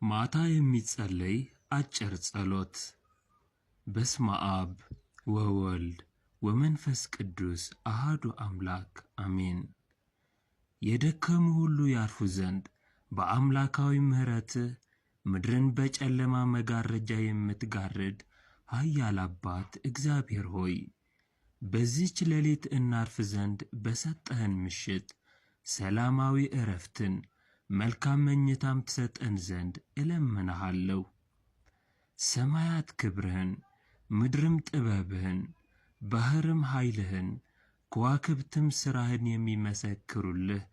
ማታ የሚጸለይ አጭር ጸሎት። በስመ አብ ወወልድ ወመንፈስ ቅዱስ አሐዱ አምላክ አሜን። የደከሙ ሁሉ ያርፉ ዘንድ በአምላካዊ ምሕረትህ ምድርን በጨለማ መጋረጃ የምትጋርድ ኃያል አባት እግዚአብሔር ሆይ፣ በዚህች ሌሊት እናርፍ ዘንድ በሰጠህን ምሽት ሰላማዊ ዕረፍትን መልካም መኝታም ትሰጠን ዘንድ እለምንሃለሁ። ሰማያት ክብርህን፣ ምድርም ጥበብህን፣ ባሕርም ኃይልህን፣ ከዋክብትም ሥራህን የሚመሰክሩልህ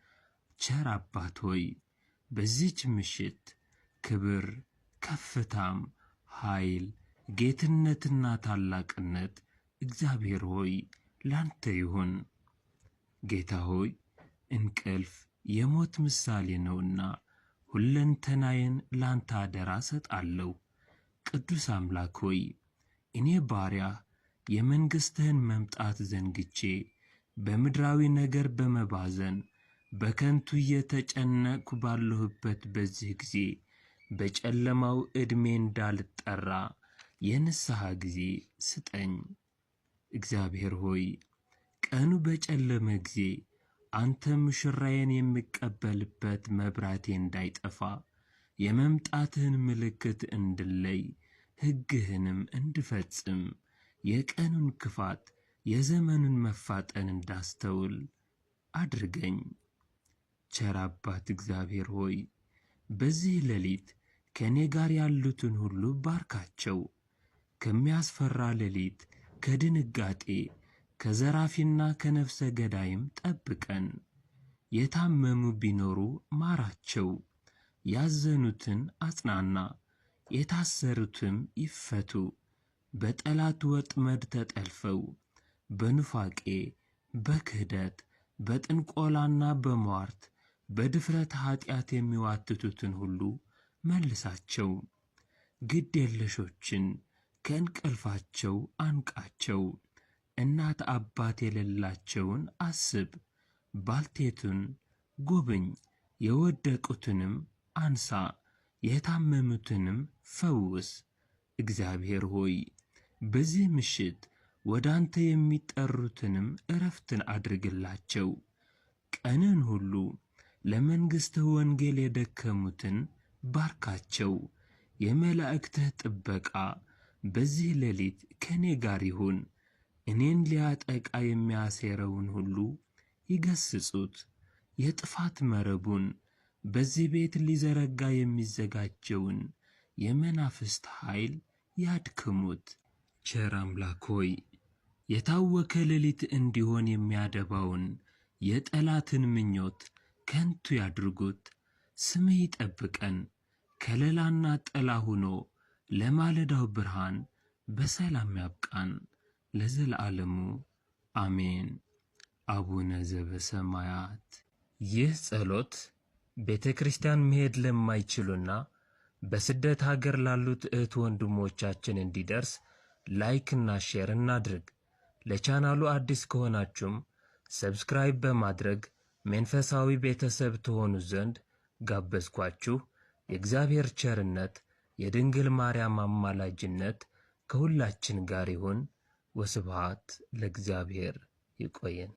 ቸር አባት ሆይ፣ በዚህች ምሽት ክብር፣ ከፍታም፣ ኃይል፣ ጌትነትና ታላቅነት እግዚአብሔር ሆይ ላንተ ይሁን። ጌታ ሆይ እንቅልፍ የሞት ምሳሌ ነውና ሁለንተናዬን ላንተ አደራ ሰጣለሁ። ቅዱስ አምላክ ሆይ እኔ ባሪያህ የመንግሥትህን መምጣት ዘንግቼ በምድራዊ ነገር በመባዘን በከንቱ እየተጨነቅሁ ባለሁበት በዚህ ጊዜ በጨለማው ዕድሜ እንዳልጠራ የንስሐ ጊዜ ስጠኝ። እግዚአብሔር ሆይ ቀኑ በጨለመ ጊዜ አንተ ሙሽራዬን የምቀበልበት መብራቴ እንዳይጠፋ የመምጣትህን ምልክት እንድለይ ሕግህንም እንድፈጽም የቀኑን ክፋት የዘመኑን መፋጠን እንዳስተውል አድርገኝ። ቸር አባት እግዚአብሔር ሆይ በዚህ ሌሊት ከእኔ ጋር ያሉትን ሁሉ ባርካቸው። ከሚያስፈራ ሌሊት ከድንጋጤ ከዘራፊና ከነፍሰ ገዳይም ጠብቀን። የታመሙ ቢኖሩ ማራቸው፣ ያዘኑትን አጽናና፣ የታሰሩትም ይፈቱ። በጠላት ወጥመድ ተጠልፈው በኑፋቄ በክህደት በጥንቆላና በሟርት በድፍረት ኃጢአት የሚዋትቱትን ሁሉ መልሳቸው። ግድ የለሾችን ከእንቅልፋቸው አንቃቸው። እናት አባት የሌላቸውን አስብ። ባልቴቱን ጎብኝ፣ የወደቁትንም አንሳ፣ የታመሙትንም ፈውስ። እግዚአብሔር ሆይ በዚህ ምሽት ወደ አንተ የሚጠሩትንም ዕረፍትን አድርግላቸው። ቀንን ሁሉ ለመንግሥትህ ወንጌል የደከሙትን ባርካቸው። የመላእክትህ ጥበቃ በዚህ ሌሊት ከእኔ ጋር ይሁን። እኔን ሊያጠቃ የሚያሴረውን ሁሉ ይገስጹት። የጥፋት መረቡን በዚህ ቤት ሊዘረጋ የሚዘጋጀውን የመናፍስት ኃይል ያድክሙት። ቸር አምላክ ሆይ የታወከ ሌሊት እንዲሆን የሚያደባውን የጠላትን ምኞት ከንቱ ያድርጉት። ስምህ ይጠብቀን፣ ከለላና ጥላ ሆኖ ለማለዳው ብርሃን በሰላም ያብቃን ለዘላለሙ አሜን። አቡነ ዘበሰማያት። ይህ ጸሎት ቤተ ክርስቲያን መሄድ ለማይችሉና በስደት ሀገር ላሉት እህት ወንድሞቻችን እንዲደርስ ላይክና ሼር እናድርግ። ለቻናሉ አዲስ ከሆናችሁም ሰብስክራይብ በማድረግ መንፈሳዊ ቤተሰብ ትሆኑ ዘንድ ጋበዝኳችሁ። የእግዚአብሔር ቸርነት የድንግል ማርያም አማላጅነት ከሁላችን ጋር ይሁን። ወስብሐት ለእግዚአብሔር። ይቆየን።